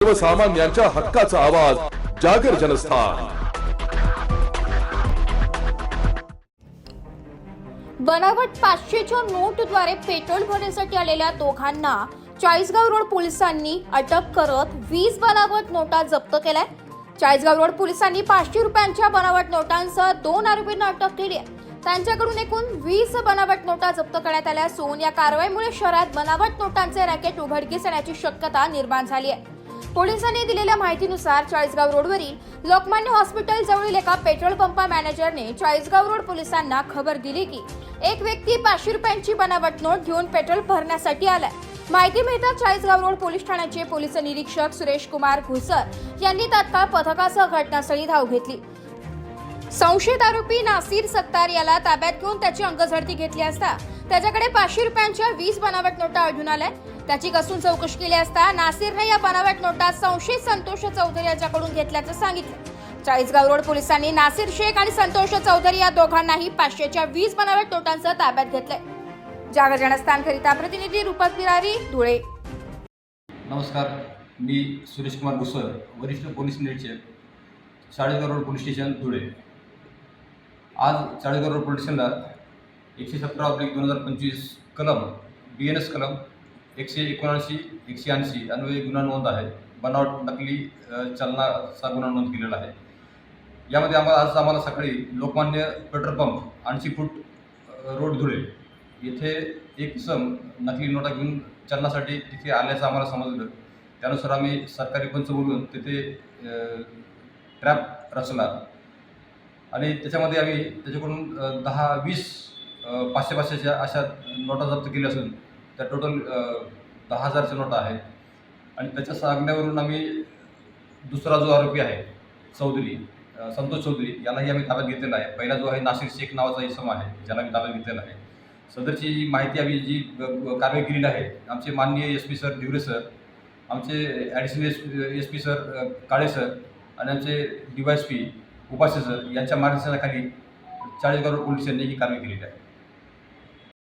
सर्वसामान्यांच्या हक्काचा आवाज जागर जनस्थान। बनावट 500च्या नोटद्वारे पेट्रोल भरण्यासाठी आलेल्या दोघांना चाळीसगाव रोड पोलिसांनी अटक करत 20 बनावट नोटा जप्त केल्या। चाळीसगाव रोड पोलिसांनी 500 रुपयांच्या बनावट नोटांसह 2 आरोपींना अटक केली आहे। त्यांच्याकडून एकूण 20 बनावट नोटा जप्त करण्यात आल्या असून या कारवाईमुळे शहरात बनावट नोटांचे रॅकेट उघडकीस येण्याची शक्यता निर्माण झाली आहे। पोलिसांनी दिलेल्या माहितीनुसार चाळीसगाव रोडवरील लोकमान्य हॉस्पिटल जवळील एका पेट्रोल पंपा मॅनेजरने चाळीसगाव रोड पोलिसांना खबर दिली की एक व्यक्ती 500 रुपयांची बनावट नोट घेऊन पेट्रोल भरण्यासाठी आलाय। माहिती मिळताच चाळीसगाव रोड पोलीस ठाण्याचे पोलीस निरीक्षक सुरेश कुमार घुसर यांनी तात्काळ पथकासह घटनास्थळी धाव घेतली। संशयित आरोपी नासिर सत्तार याला ताब्यात घेऊन त्याची अंगझडती घेतली असता त्याच्याकडे 500 रुपयांच्या 20 बनावट नोटा आढळून आल्या। त्याची कसून चौकशी केली असता नासिरने या बनावट नोटा संशयित संतोष चौधरी यांच्याकडून घेतल्याचं सांगितलं। चाळीसगाव रोड पोलिसांनी नासिर शेख आणि संतोष चौधरी या दोघांनाही 500च्या 20 बनावट नोटांसह ताब्यात घेतलंय। जागर जनस्थानकरिता प्रतिनिधी रूपक बिरारी, धुळे। नमस्कार, मी सुरेश कुमार घुसर, वरिष्ठ पोलीस निरीक्षक, Chalisgaon road police station, Dhule. आज चाळीसगाव रोड पोलीस स्टेशनला 117/2025 कलम BNS कलम 179, 180 अन्वये गुन्हा नोंद आहे। बनावट नकली चलनाचा गुन्हा नोंद केलेला आहे। यामध्ये आम्हाला सकाळी लोकमान्य पेट्रोल पंप 80 फूट रोड, धुळे येथे एक इसम नकली नोटा घेऊन चलनासाठी तिथे आल्याचं आम्हाला समजलं। त्यानुसार आम्ही सरकारी पंच बोलून तिथे ट्रॅप रचला आणि त्याच्यामध्ये आम्ही त्याच्याकडून 10-20 500-500च्या अशा नोटा जप्त केल्या असून त्या टोटल 10,000च्या नोटा आहेत। आणि त्याच्या सांगण्यावरून आम्ही दुसरा जो आरोपी आहे चौधरी, संतोष चौधरी, यालाही आम्ही ताब्यात घेतलेला आहे। पहिला जो आहे नासिर शेख नावाचा इसम आहे, ज्याला आम्ही ताब्यात घेतलेला आहे। सदरची जी माहिती आम्ही जी कारवाई केलेली आहे, आमचे माननीय SP सर दिवरे सर, आमचे ॲडिशनल SP सर काळे सर आणि आमचे DYSP उपास्य सर यांच्या मार्गदर्शनाखाली चाळीसगाव रोड पोलिसांनी ही कारवाई केलेली आहे।